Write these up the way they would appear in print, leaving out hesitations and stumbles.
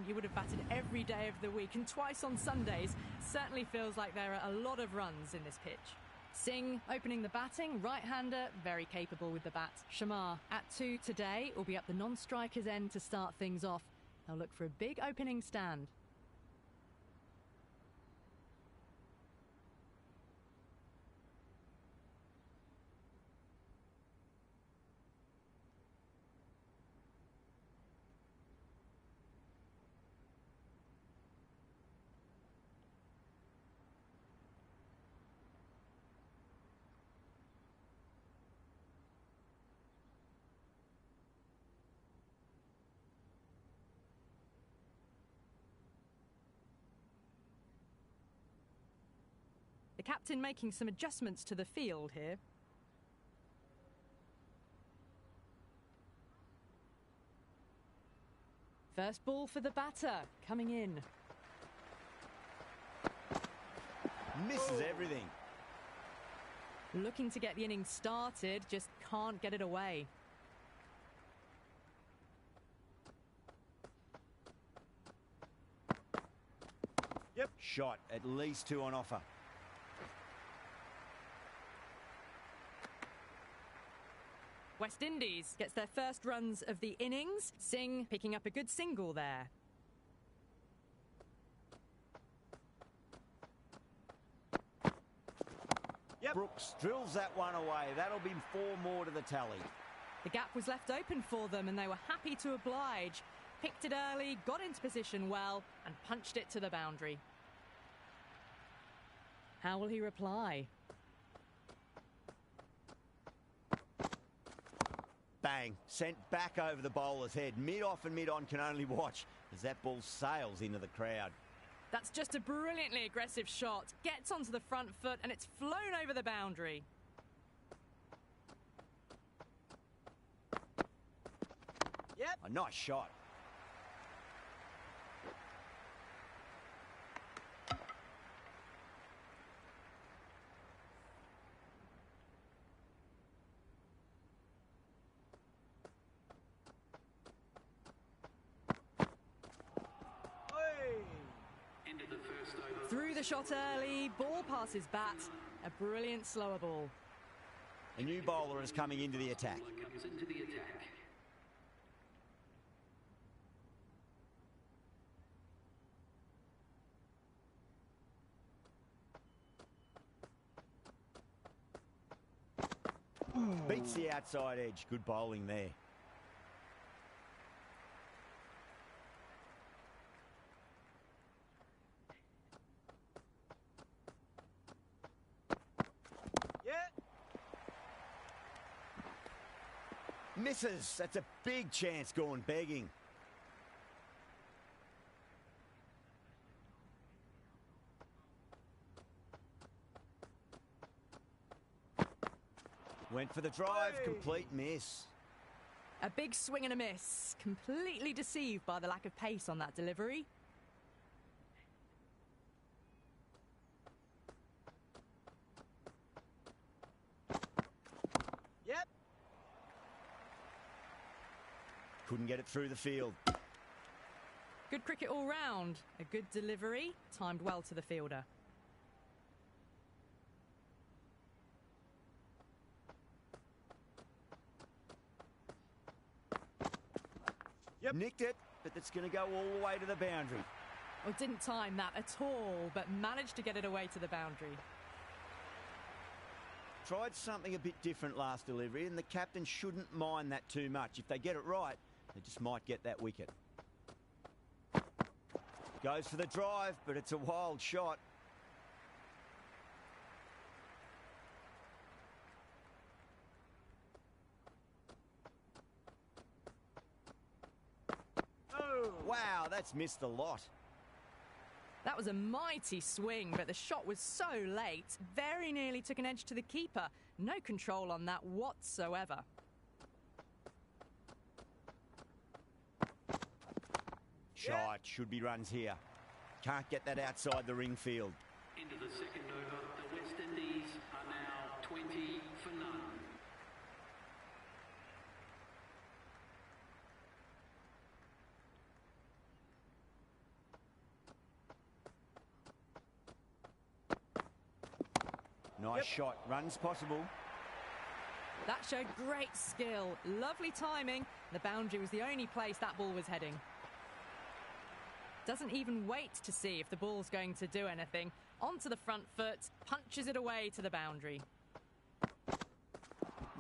imagine you would have batted every day of the week and twice on Sundays. Certainly feels like there are a lot of runs in this pitch. Singh opening the batting, right-hander, very capable with the bat. Shamar at 2 today will be up the non-striker's end to start things off. They'll look for a big opening stand. The captain making some adjustments to the field here. First ball for the batter, coming in. Misses everything. Looking to get the innings started, just can't get it away. Yep. Shot, at least 2 on offer. West Indies gets their first runs of the innings. Singh picking up a good single there. Yep. Brooks drills that one away. That'll be 4 more to the tally. The gap was left open for them and they were happy to oblige. Picked it early, got into position well and punched it to the boundary. How will he reply? Bang, sent back over the bowler's head. Mid-off and mid-on can only watch as that ball sails into the crowd. That's just a brilliantly aggressive shot. Gets onto the front foot and it's flown over the boundary. Yep. A nice shot. Through the shot early, ball passes bat. A brilliant slower ball. A new bowler is coming into the attack. Beats the outside edge. Good bowling there. Misses. That's a big chance going begging. Went for the drive. Hey. Complete miss. A big swing and a miss. Completely deceived by the lack of pace on that delivery. Yep. Couldn't get it through the field. Good cricket all round. A good delivery, timed well to the fielder. Yep. Nicked it, but it's going to go all the way to the boundary. Well, didn't time that at all, but managed to get it away to the boundary. Tried something a bit different last delivery, and the captain shouldn't mind that too much. If they get it right, they just might get that wicket. Goes for the drive, but it's a wild shot. Oh. Wow, that's missed a lot. That was a mighty swing, but the shot was so late. Very nearly took an edge to the keeper. No control on that whatsoever. Shot. Should be runs here. Can't get that outside the ring field. Into the second over, the West Indies are now 20 for none. Nice shot. Runs possible. That showed great skill. Lovely timing. The boundary was the only place that ball was heading. Doesn't even wait to see if the ball's going to do anything. Onto the front foot, punches it away to the boundary.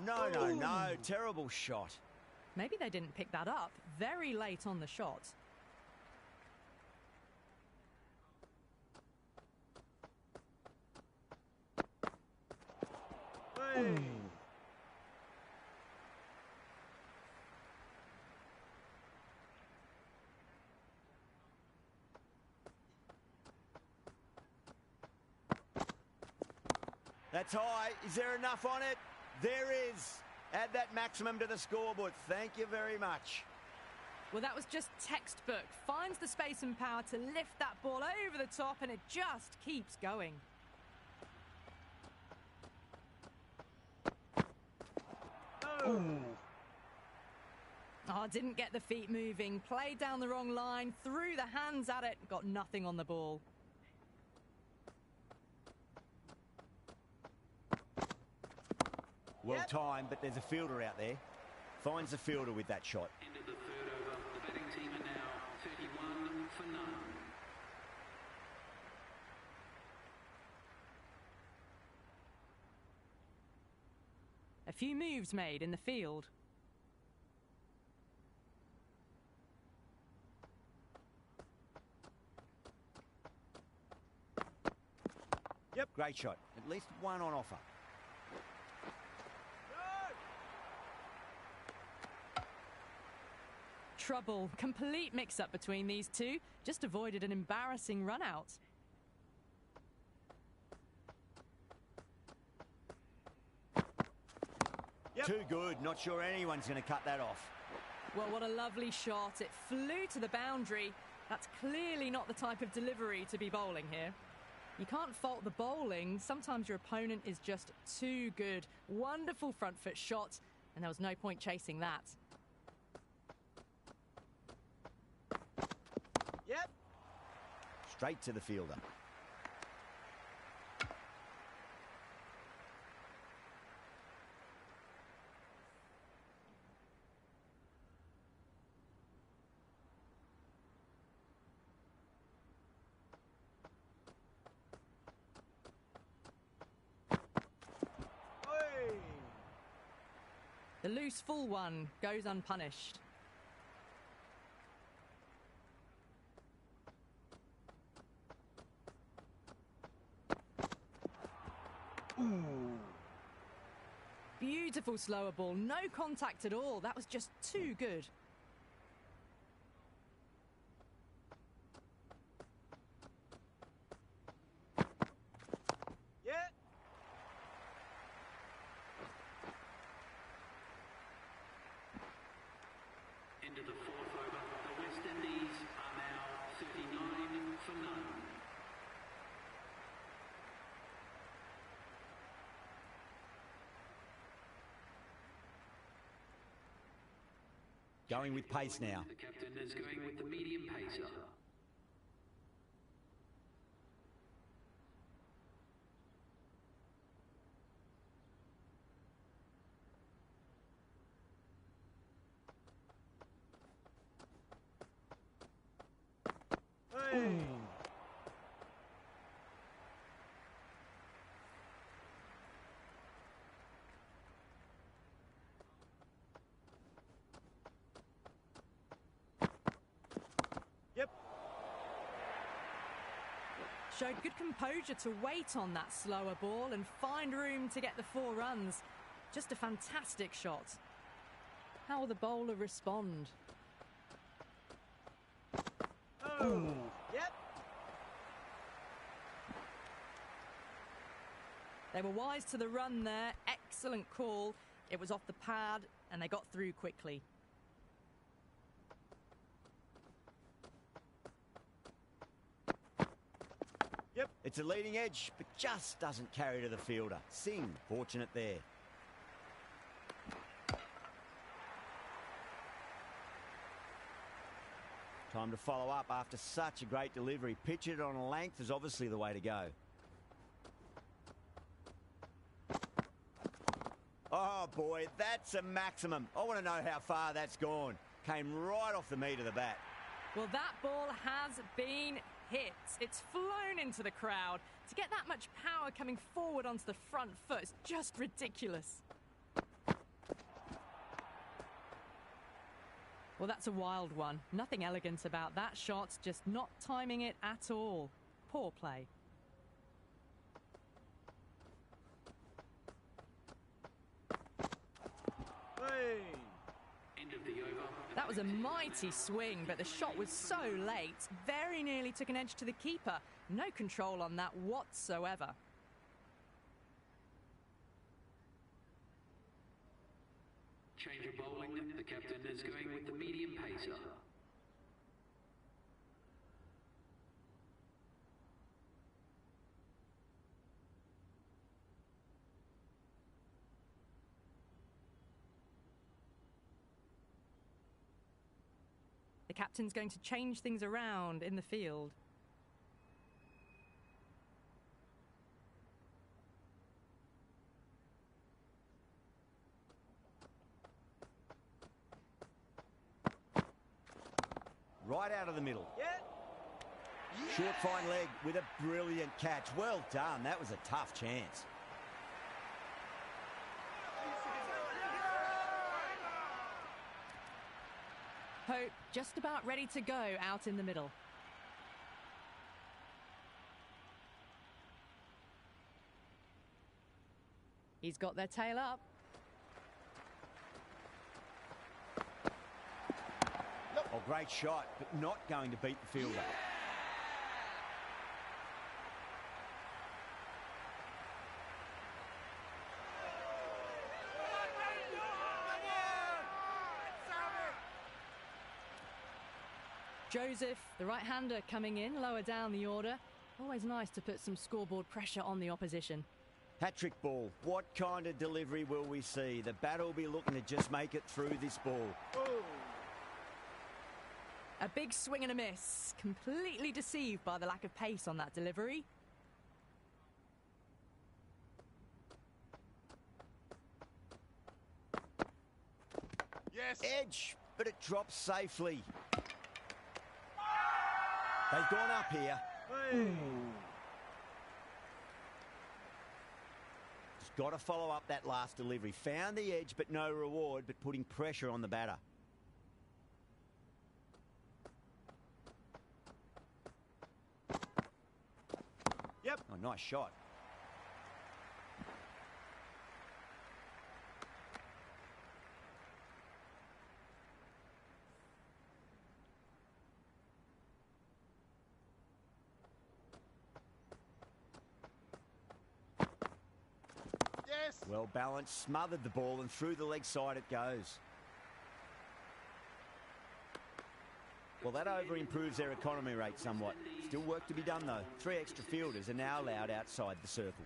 No. Terrible shot. Maybe they didn't pick that up very late on the shot. Ooh. That's high. Is there enough on it? There is. Add that maximum to the scoreboard. Thank you very much. Well, that was just textbook. Finds the space and power to lift that ball over the top, and it just keeps going. Oh, didn't get the feet moving. Played down the wrong line, threw the hands at it, got nothing on the ball. Well timed, but there's a fielder out there. Finds the fielder with that shot. End of the third over. The batting team are now 31 for none. A few moves made in the field. Yep, great shot. At least one on offer. Trouble. Complete mix-up between these two. Just avoided an embarrassing run-out. Yep. Too good. Not sure anyone's going to cut that off. Well, what a lovely shot. It flew to the boundary. That's clearly not the type of delivery to be bowling here. You can't fault the bowling. Sometimes your opponent is just too good. Wonderful front foot shot, and there was no point chasing that. Yep. Straight to the fielder. The loose full one goes unpunished. Ooh. Beautiful slower ball, no contact at all. That was just too good. End of the fourth over. The West Indies are now 39 for none. Going with pace now. The captain is going with the medium pacer. Ooh. Yep. Showed good composure to wait on that slower ball and find room to get the 4 runs. Just a fantastic shot. How will the bowler respond? Ooh. Yep. They were wise to the run there. Excellent call. It was off the pad and they got through quickly. Yep. It's a leading edge, but just doesn't carry to the fielder. Singh, fortunate there. Time to follow up after such a great delivery. Pitch it on a length is obviously the way to go. Oh, boy, that's a maximum. I want to know how far that's gone. Came right off the meat of the bat. Well, that ball has been hit. It's flown into the crowd. To get that much power coming forward onto the front foot is just ridiculous. Well, that's a wild one. Nothing elegant about that shot, just not timing it at all. Poor play. Hey. End of the over. That was a mighty swing, but the shot was so late. Very nearly took an edge to the keeper. No control on that whatsoever. Change of bowling. The captain is going with the medium pacer. The captain's going to change things around in the field. Right out of the middle. Yeah. Short, fine leg with a brilliant catch. Well done. That was a tough chance. Hope just about ready to go out in the middle. He's got their tail up. Oh, great shot, but not going to beat the fielder. Joseph, the right-hander, coming in lower down the order. Always nice to put some scoreboard pressure on the opposition. Hat-trick ball. What kind of delivery will we see? The batter will be looking to just make it through this ball. Oh. A big swing and a miss. Completely deceived by the lack of pace on that delivery. Yes. Edge, but it drops safely. They've gone up here. Hey. Just got to follow up that last delivery. Found the edge, but no reward, but putting pressure on the batter. Yep. Oh, nice shot. Yes. Well balanced, smothered the ball, and through the leg side it goes. Well, that over improves their economy rate somewhat. Still work to be done, though. 3 extra fielders are now allowed outside the circle.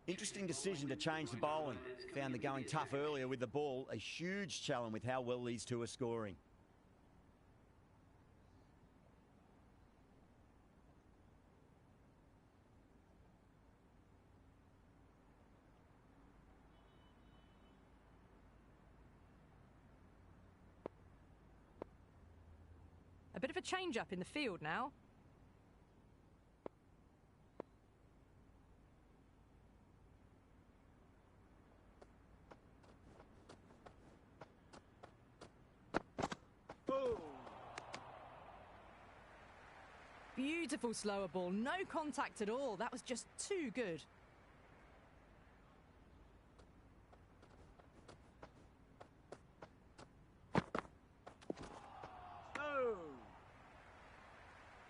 Interesting decision to change the bowling. Found the going tough earlier with the ball. A huge challenge with how well these two are scoring. A bit of a change-up in the field now. Boom. Beautiful slower ball, no contact at all. That was just too good.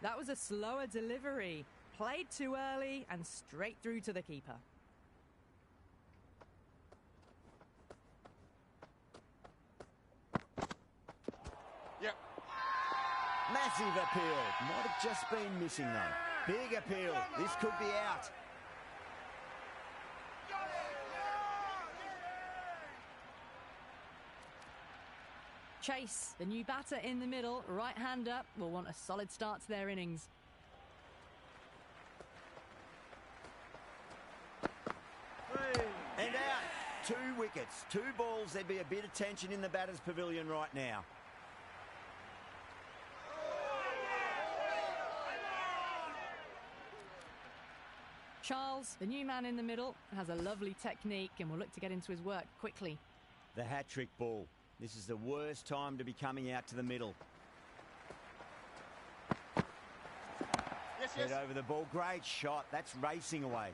That was a slower delivery. Played too early and straight through to the keeper. Yep. Massive appeal. Might have just been missing though. Big appeal. This could be out. Chase, the new batter in the middle, right-hander, will want a solid start to their innings. And out. 2 wickets, 2 balls. There'd be a bit of tension in the batter's pavilion right now. Charles, the new man in the middle, has a lovely technique and will look to get into his work quickly. The hat-trick ball. This is the worst time to be coming out to the middle. Head over the ball. Great shot. That's racing away.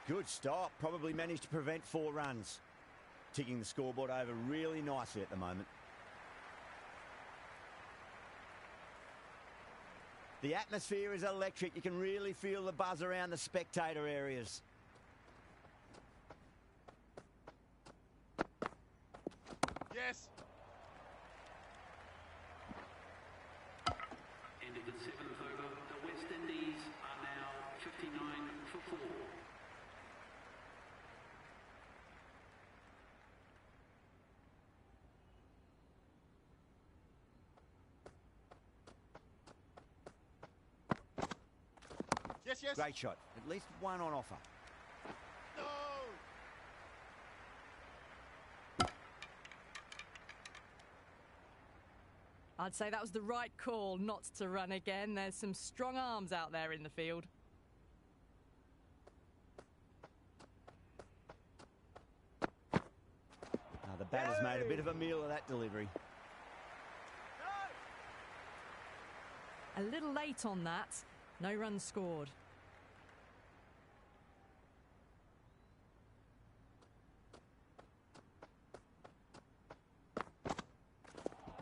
Good stop. Probably managed to prevent 4 runs. Ticking the scoreboard over really nicely at the moment. The atmosphere is electric. You can really feel the buzz around the spectator areas. Yes. End of the 7th over. The West Indies are now 59 for 4. Yes, yes. Great shot. At least one on offer. No. I'd say that was the right call not to run again. There's some strong arms out there in the field. Now the batter's made a bit of a meal of that delivery. A little late on that. No runs scored.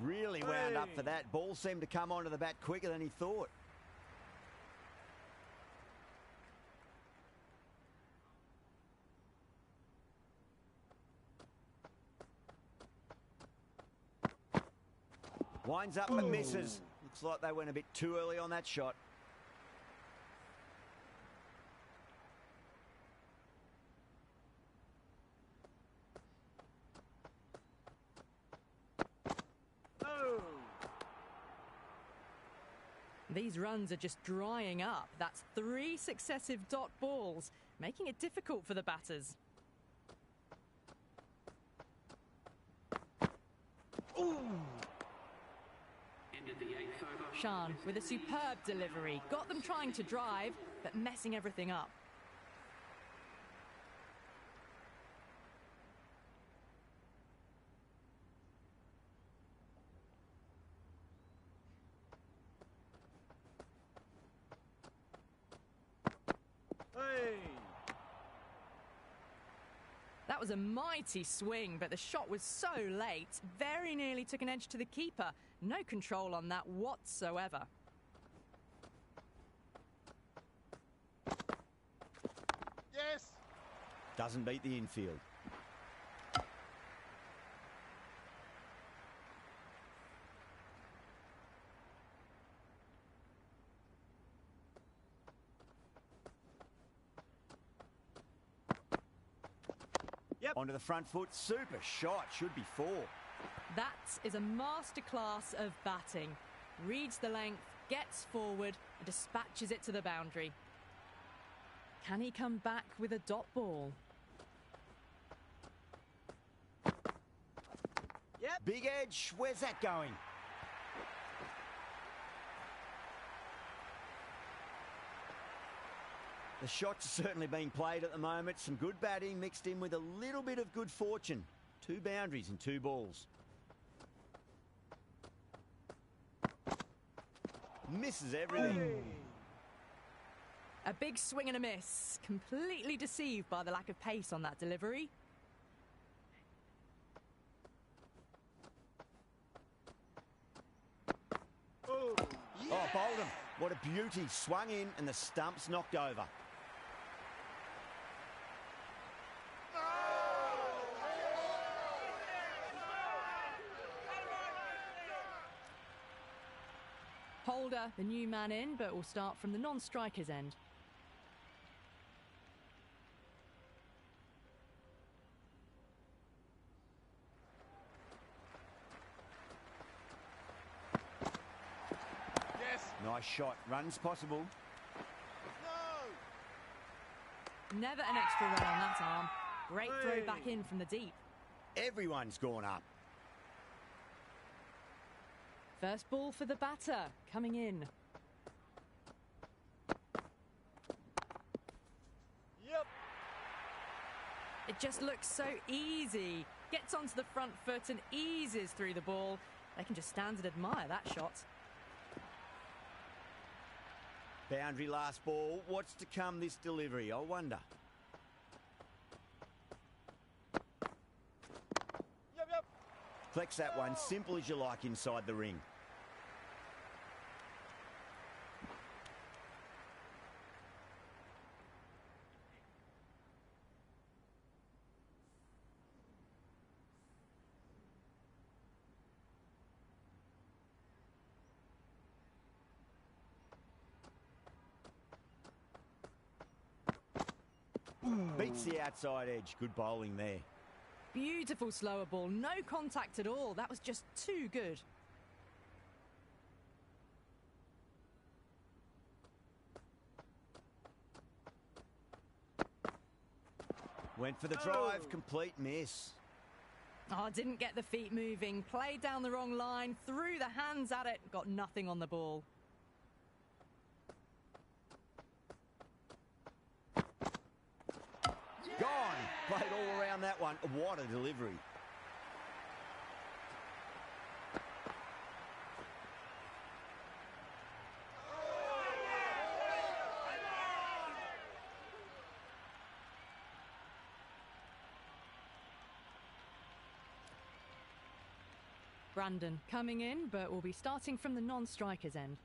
Really wound up for that. Ball seemed to come onto the bat quicker than he thought. Winds up and misses. Looks like they went a bit too early on that shot. These runs are just drying up. That's 3 successive dot balls, making it difficult for the batters. End of the 8th over. Shan with a superb delivery. Got them trying to drive, but messing everything up. That was a mighty swing, but the shot was so late. Very nearly took an edge to the keeper. No control on that whatsoever. Yes. Doesn't beat the infield. Onto the front foot. Super shot. Should be 4. That is a masterclass of batting. Reads the length, gets forward, and dispatches it to the boundary. Can he come back with a dot ball? Big edge. Where's that going? The shots are certainly being played at the moment. Some good batting mixed in with a little bit of good fortune. 2 boundaries and 2 balls. Misses everything. A big swing and a miss. Completely deceived by the lack of pace on that delivery. Oh, bowled him. What a beauty. Swung in and the stump's knocked over. Holder, the new man in, but will start from the non-striker's end. Nice shot. Runs possible. No! Never an extra run on that arm. Great throw back in from the deep. Everyone's gone up. First ball for the batter, coming in. Yep. It just looks so easy. Gets onto the front foot and eases through the ball. They can just stand and admire that shot. Boundary last ball. What's to come this delivery, I wonder. Yep, yep. Flex that one, simple as you like inside the ring. Beats the outside edge. Good bowling there. Beautiful slower ball, no contact at all. That was just too good. Went for the drive, complete miss. Oh, didn't get the feet moving. Played down the wrong line, threw the hands at it, got nothing on the ball. Gone. Played all around that one. What a delivery. Brandon coming in, but will be starting from the non-striker's end.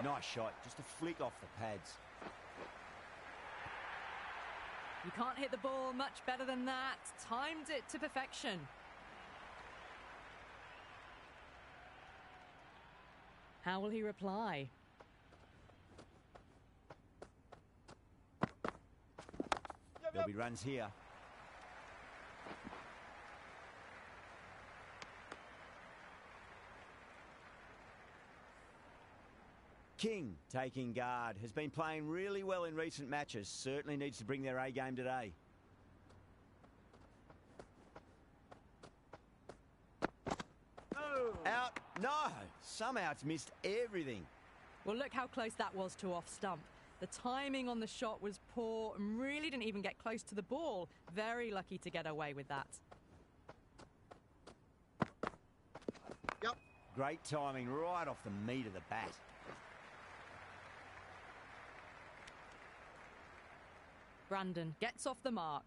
Nice shot. Just a flick off the pads. You can't hit the ball much better than that. Timed it to perfection. How will he reply? There'll be runs here. King taking guard. Has been playing really well in recent matches. Certainly needs to bring their A game today. Out. No. Somehow it's missed everything. Well, look how close that was to off stump. The timing on the shot was poor and really didn't even get close to the ball. Very lucky to get away with that. Yep. Great timing right off the meat of the bat. Brandon gets off the mark.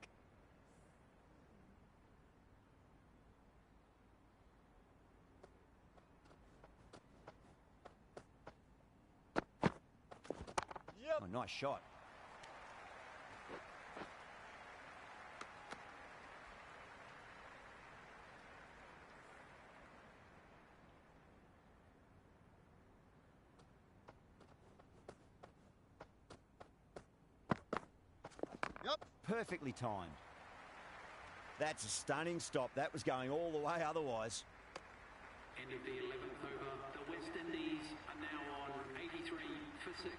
Yep. Oh, nice shot. Yep. Perfectly timed. That's a stunning stop. That was going all the way otherwise. End of the 11th over. The West Indies are now on 83 for 6.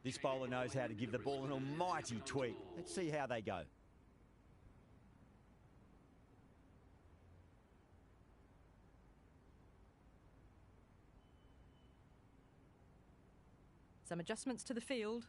This bowler knows how to give the ball an almighty tweak. Let's see how they go. Some adjustments to the field.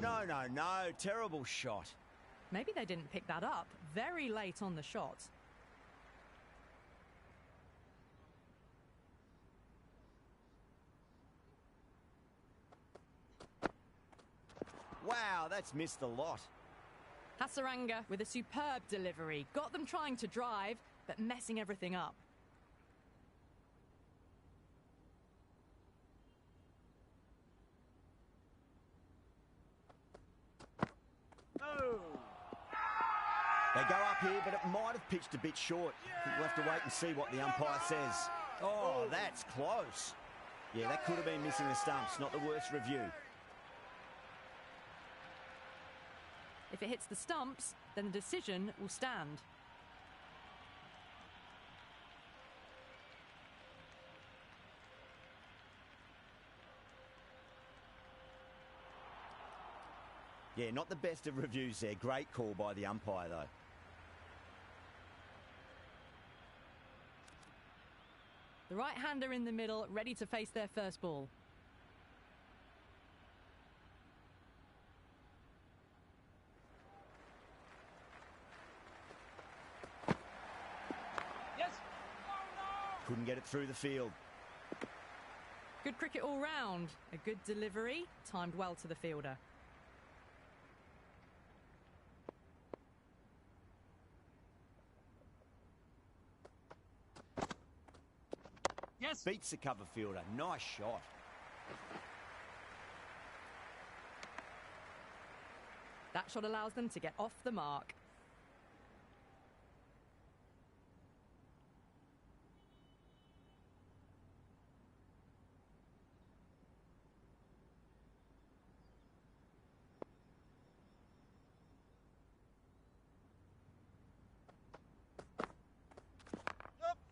No, no, no. Terrible shot. Maybe they didn't pick that up. Very late on the shot. Wow, that's missed a lot. Hasaranga with a superb delivery. Got them trying to drive, but messing everything up. Oh. They go up here, but it might have pitched a bit short. I think we'll have to wait and see what the umpire says. Oh, that's close. Yeah, that could have been missing the stumps. Not the worst review. If it hits the stumps, then the decision will stand. Yeah, not the best of reviews there. Great call by the umpire, though. The right-hander in the middle, ready to face their first ball. Yes. Couldn't get it through the field. Good cricket all round. A good delivery, timed well to the fielder. Yes. Beats the cover fielder. Nice shot. That shot allows them to get off the mark.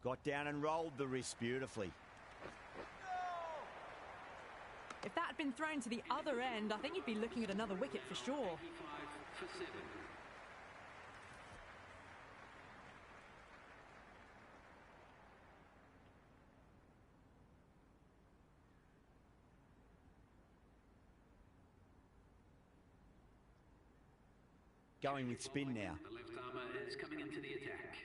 Got down and rolled the wrist beautifully. If that had been thrown to the other end, I think you'd be looking at another wicket for sure. 85 for 7. Going with spin now. The left armour is coming into the attack.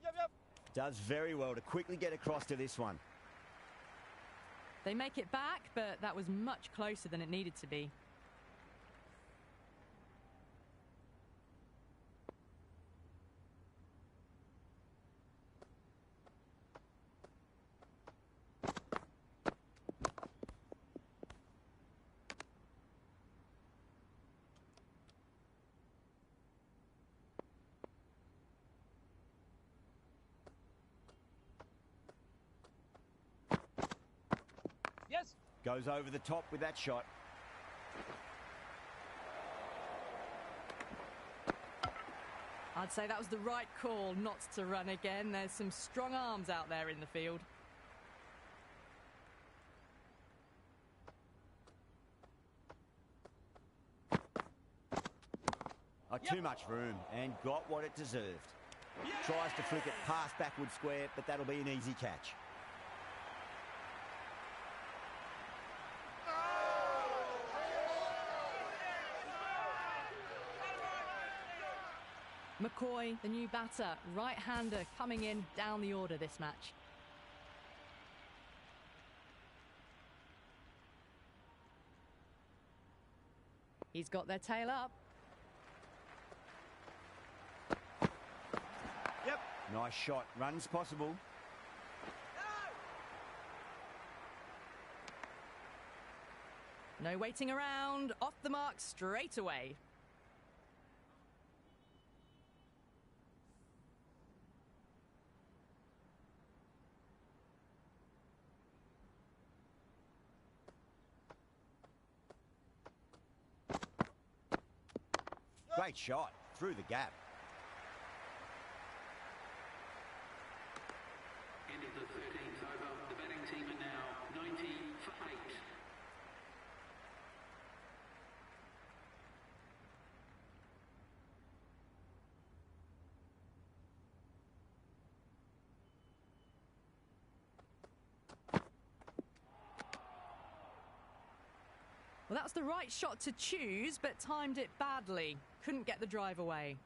Yep. Does very well to quickly get across to this one. They make it back, but that was much closer than it needed to be. Yes. Goes over the top with that shot. I'd say that was the right call not to run again. There's some strong arms out there in the field. Too much room and got what it deserved. Tries to flick it past backward square, but that'll be an easy catch. McCoy, the new batter, right-hander coming in down the order this match. He's got their tail up. Yep. Nice shot. Runs possible. No waiting around. Off the mark straight away. Great shot. Through the gap. End of the 13th over. The batting team are now 90 for 8. Well, that's the right shot to choose, but timed it badly. Couldn't get the drive away.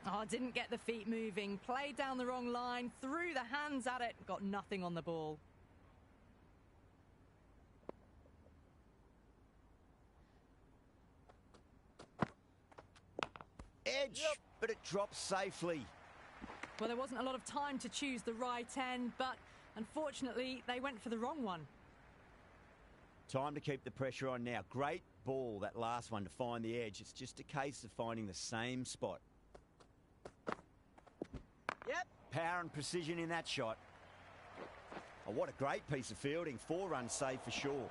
Oh, didn't get the feet moving. Played down the wrong line, threw the hands at it, got nothing on the ball. Edge, but it drops safely. Well, there wasn't a lot of time to choose the right end, but unfortunately, they went for the wrong one. Time to keep the pressure on now. Great ball, that last one, to find the edge. It's just a case of finding the same spot. Yep. Power and precision in that shot. Oh, what a great piece of fielding. 4 runs saved for sure.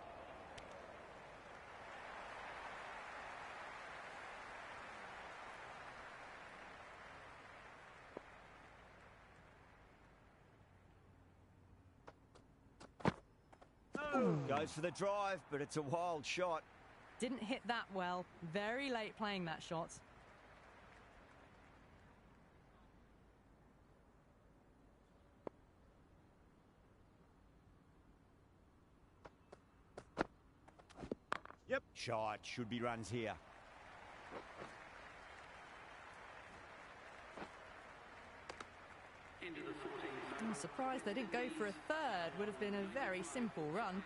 Goes for the drive, but it's a wild shot. Didn't hit that well. Very late playing that shot. Yep. Shot. Should be runs here. Into the 14th. I'm surprised they didn't go for a third. Would have been a very simple run.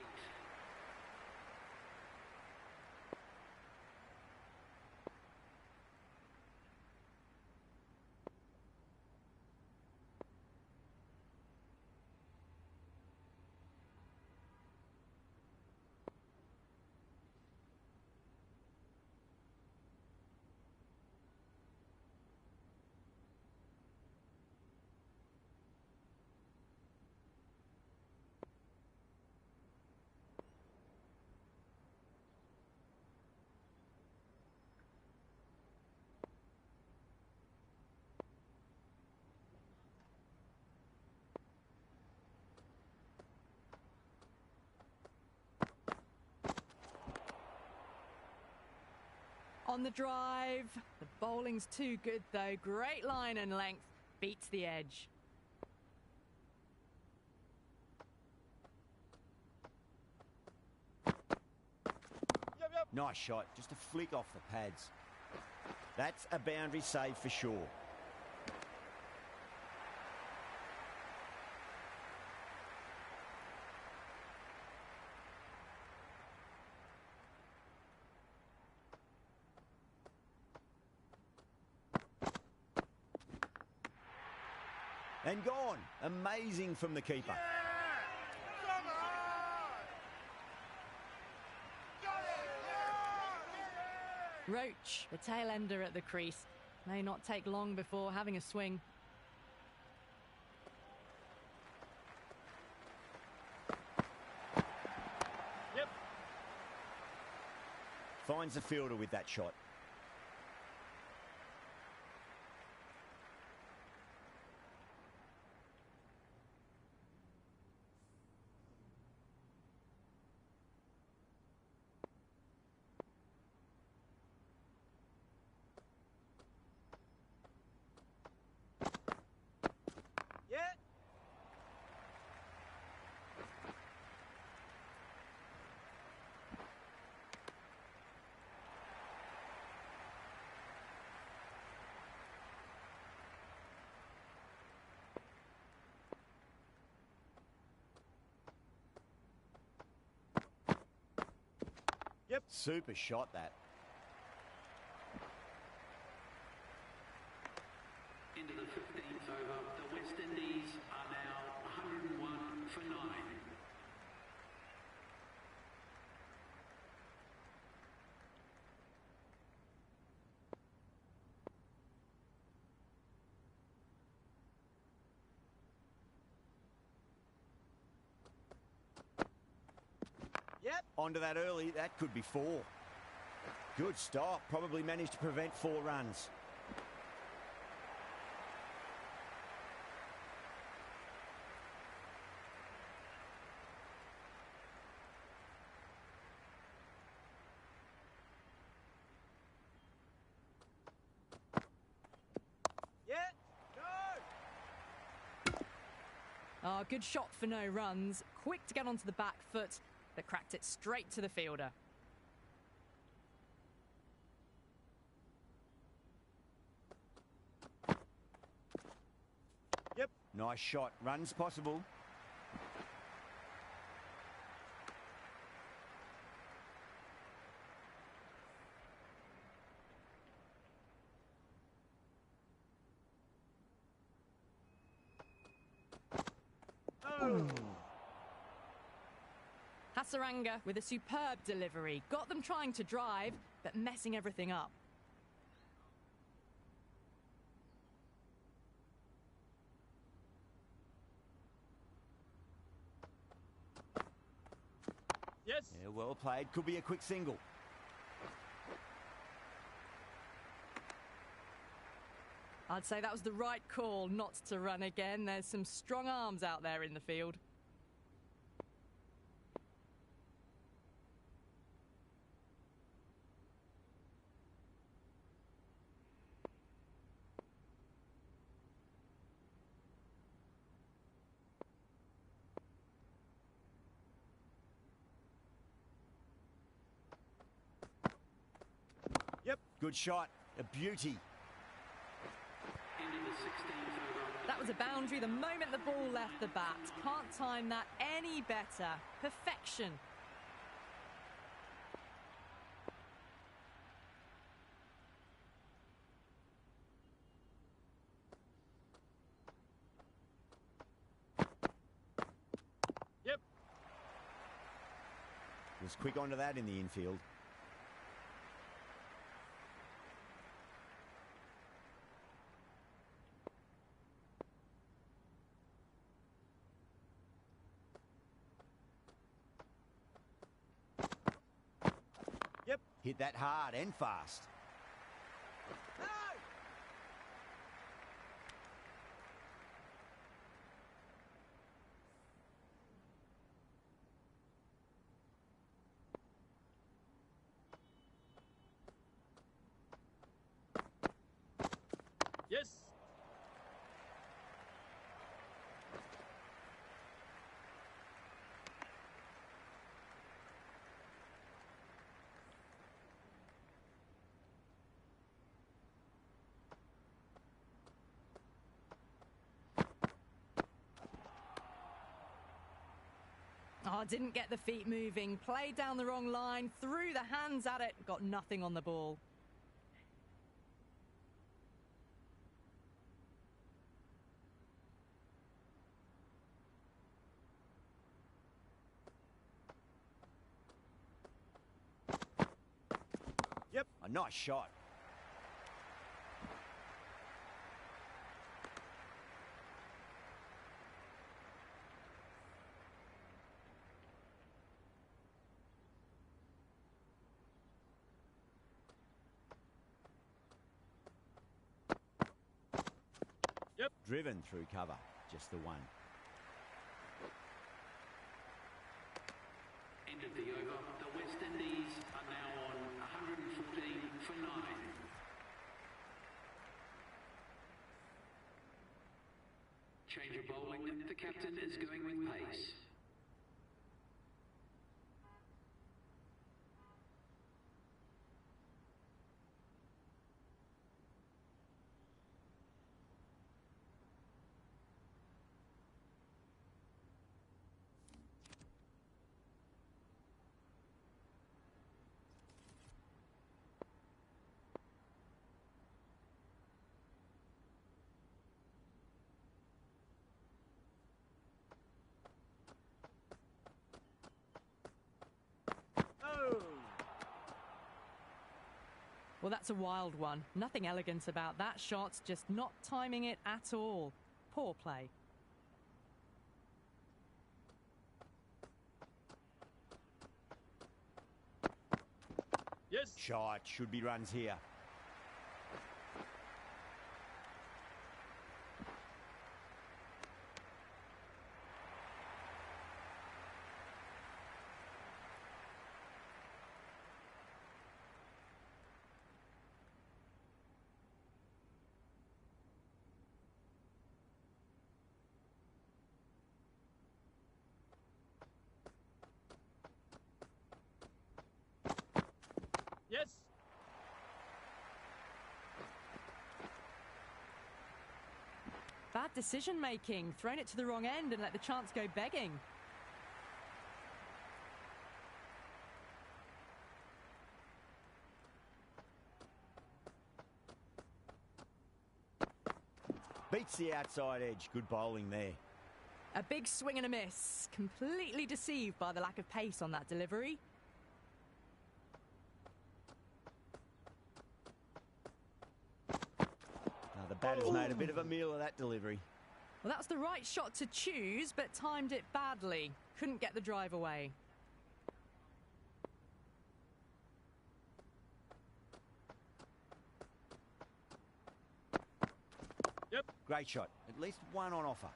On the drive. The bowling's too good, though. Great line and length. Beats the edge. Yep. Nice shot. Just a flick off the pads. That's a boundary save for sure. And gone. Amazing from the keeper. Roach, the tail ender at the crease. May not take long before having a swing. Yep. Finds the fielder with that shot. Yeah. Yep. Super shot, that. Into the 15th over. The West Indies are now 101 for 9. Yep. Onto that early. That could be 4. Good stop. Probably managed to prevent 4 runs. Oh, good shot for no runs. Quick to get onto the back foot, but cracked it straight to the fielder. Yep. Nice shot. Runs possible. Hasaranga with a superb delivery. Got them trying to drive, but messing everything up. Yes. Yeah, well played. Could be a quick single. I'd say that was the right call not to run again. There's some strong arms out there in the field. Yep. Good shot. A beauty. Into the 16th over. That was a boundary the moment the ball left the bat. Can't time that any better. Perfection. Yep. Was quick onto that in the infield. Yep. Hit that hard and fast. No. Yes. Oh, didn't get the feet moving. Played down the wrong line. Threw the hands at it. Got nothing on the ball. Yep. A nice shot. Yep. Driven through cover. Just the one. End of the over. The West Indies are now on 114 for 9. Change of bowling. The captain is going with pace. Oh. Well, that's a wild one. Nothing elegant about that shot, just not timing it at all. Poor play. Yes. Shot. Should be runs here. Yes. Bad decision making, thrown it to the wrong end and let the chance go begging. Beats the outside edge. Good bowling there. A big swing and a miss. Completely deceived by the lack of pace on that delivery. Now the batter's made a bit of a meal of that delivery. Well, that was the right shot to choose, but timed it badly. Couldn't get the drive away. Yep. Great shot. At least one on offer.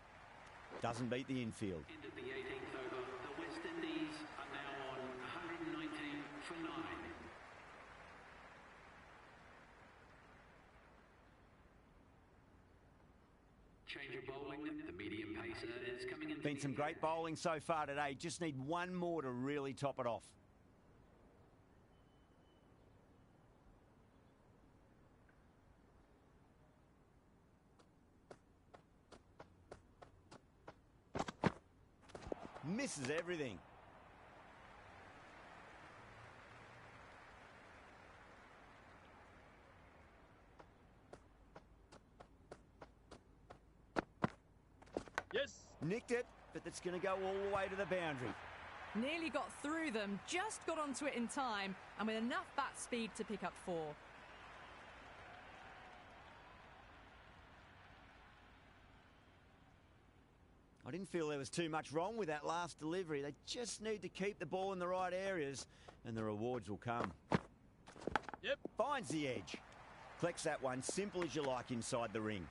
Doesn't beat the infield. End of the 18th over. The West Indies are now on 119 for 9. Change of bowling. The medium pacer is coming in. Been some great bowling so far today. Just need one more to really top it off. Misses everything. Yes. Nicked it, but that's going to go all the way to the boundary. Nearly got through them, just got onto it in time, and with enough bat speed to pick up 4. I didn't feel there was too much wrong with that last delivery. They just need to keep the ball in the right areas, and the rewards will come. Yep. Finds the edge. Collects that one, simple as you like, inside the ring.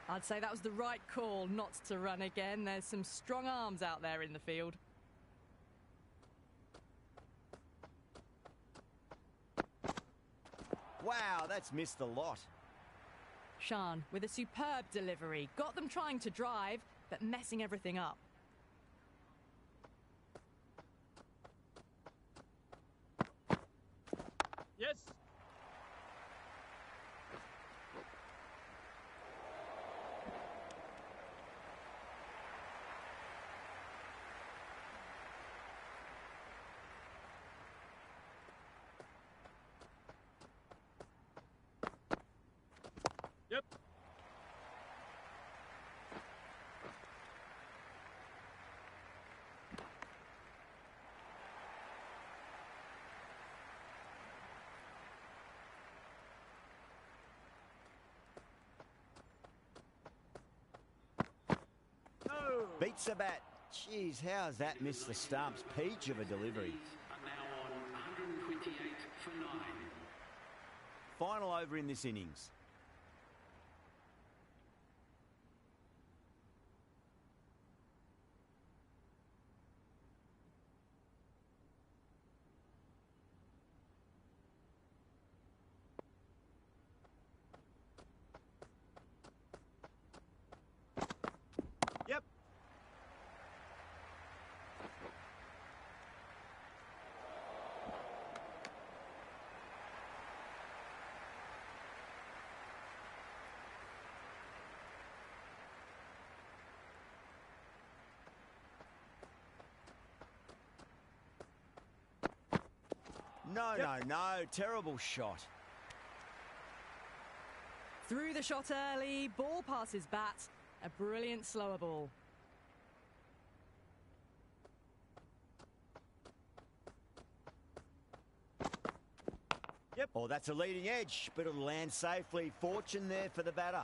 I'd say that was the right call not to run again. There's some strong arms out there in the field. Wow, that's missed a lot. Shan with a superb delivery. Got them trying to drive, but messing everything up. Yes. Yep. No. Beats the bat. Jeez, how's that missed the stumps? Peach of a delivery. Are now on 128 for 9. Final over in this innings. Yep. No, Yep. no. Terrible shot. Through the shot early, ball passes bat. A brilliant slower ball. Yep. Oh, that's a leading edge, but it'll land safely. Fortune there for the batter.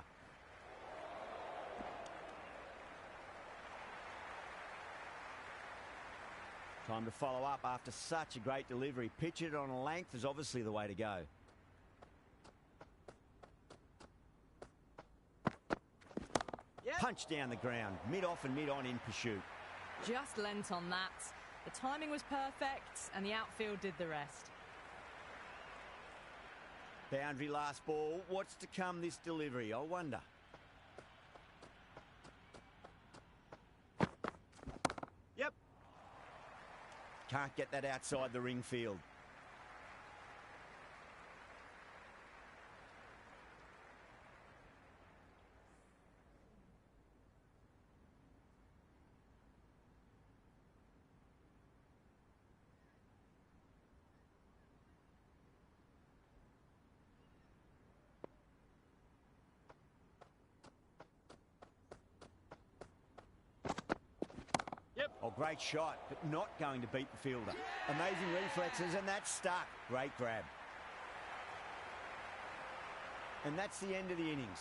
Time to follow up after such a great delivery. Pitch it on a length is obviously the way to go. Yep. Punch down the ground, mid-off and mid-on in pursuit. Just lent on that. The timing was perfect, and the outfield did the rest. Boundary last ball. What's to come this delivery? I wonder. Yep. Can't get that outside the ring field. Oh, great shot, but not going to beat the fielder. Amazing reflexes, and that's stuck. Great grab. And that's the end of the innings.